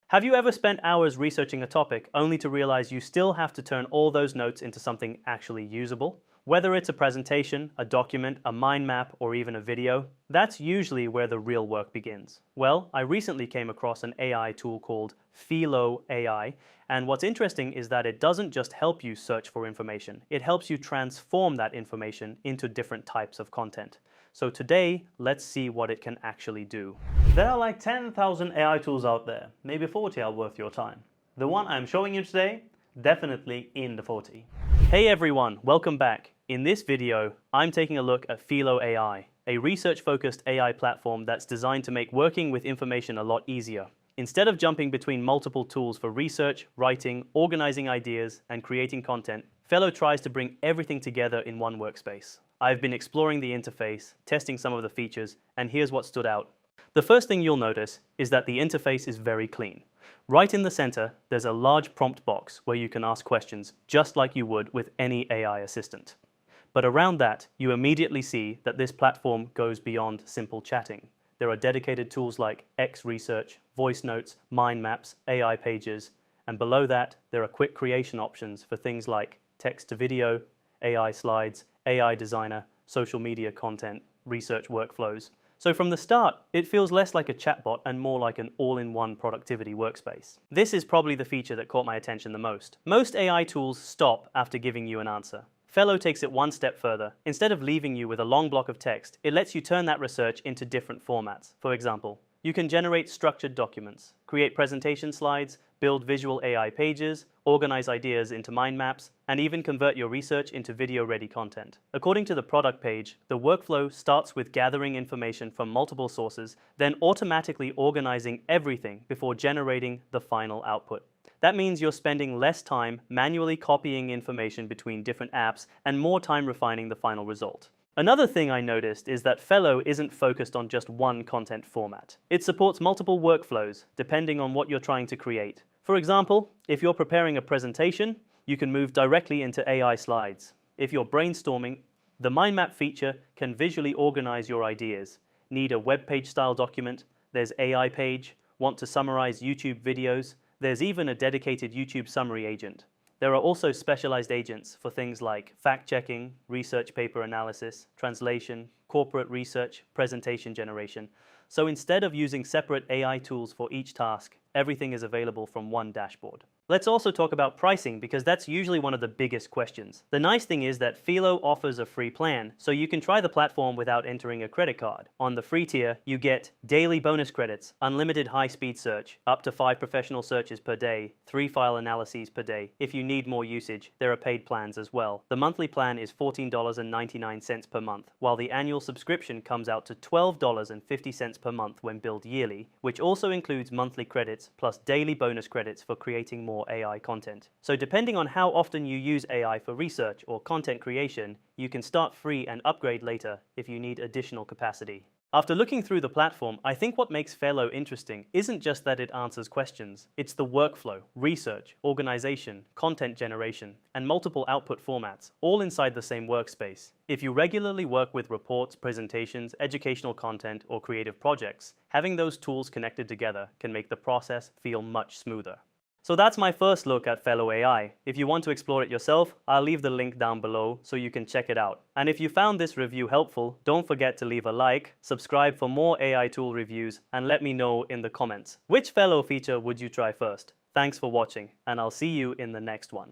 Have you ever spent hours researching a topic only to realize you still have to turn all those notes into something actually usable? Whether it's a presentation, a document, a mind map, or even a video, that's usually where the real work begins. Well, I recently came across an AI tool called Felo AI, and what's interesting is that it doesn't just help you search for information, it helps you transform that information into different types of content. So today, let's see what it can actually do. There are like 10,000 AI tools out there, maybe 40 are worth your time. The one I'm showing you today, definitely in the 40. Hey everyone, welcome back. In this video, I'm taking a look at Felo AI, a research-focused AI platform that's designed to make working with information a lot easier. Instead of jumping between multiple tools for research, writing, organizing ideas, and creating content, Felo tries to bring everything together in one workspace. I've been exploring the interface, testing some of the features, and here's what stood out. The first thing you'll notice is that the interface is very clean. Right in the center, there's a large prompt box where you can ask questions just like you would with any AI assistant. But around that, you immediately see that this platform goes beyond simple chatting. There are dedicated tools like X Research, voice notes, mind maps, AI pages, and below that, there are quick creation options for things like text to video, AI slides, AI designer, social media content, research workflows. So from the start, it feels less like a chatbot and more like an all-in-one productivity workspace. This is probably the feature that caught my attention the most. Most AI tools stop after giving you an answer. Felo takes it one step further. Instead of leaving you with a long block of text, it lets you turn that research into different formats. For example, you can generate structured documents, create presentation slides, build visual AI pages, organize ideas into mind maps, and even convert your research into video-ready content. According to the product page, the workflow starts with gathering information from multiple sources, then automatically organizing everything before generating the final output. That means you're spending less time manually copying information between different apps and more time refining the final result. Another thing I noticed is that Felo isn't focused on just one content format. It supports multiple workflows depending on what you're trying to create. For example, if you're preparing a presentation, you can move directly into AI slides. If you're brainstorming, the mind map feature can visually organize your ideas. Need a web page style document? There's AI page. Want to summarize YouTube videos? There's even a dedicated YouTube summary agent. There are also specialized agents for things like fact-checking, research paper analysis, translation, corporate research, presentation generation. So instead of using separate AI tools for each task, everything is available from one dashboard. Let's also talk about pricing because that's usually one of the biggest questions. The nice thing is that Felo offers a free plan, so you can try the platform without entering a credit card. On the free tier, you get daily bonus credits, unlimited high-speed search, up to 5 professional searches per day, 3 file analyses per day. If you need more usage, there are paid plans as well. The monthly plan is $14.99 per month, while the annual subscription comes out to $12.50 per month when billed yearly, which also includes monthly credits plus daily bonus credits for creating more AI content. So depending on how often you use AI for research or content creation, you can start free and upgrade later if you need additional capacity. After looking through the platform, I think what makes Felo interesting isn't just that it answers questions. It's the workflow, research, organization, content generation, and multiple output formats, all inside the same workspace. If you regularly work with reports, presentations, educational content, or creative projects, having those tools connected together can make the process feel much smoother. So that's my first look at Felo AI. If you want to explore it yourself, I'll leave the link down below so you can check it out. And if you found this review helpful, don't forget to leave a like, subscribe for more AI tool reviews, and let me know in the comments. Which Felo feature would you try first? Thanks for watching, and I'll see you in the next one.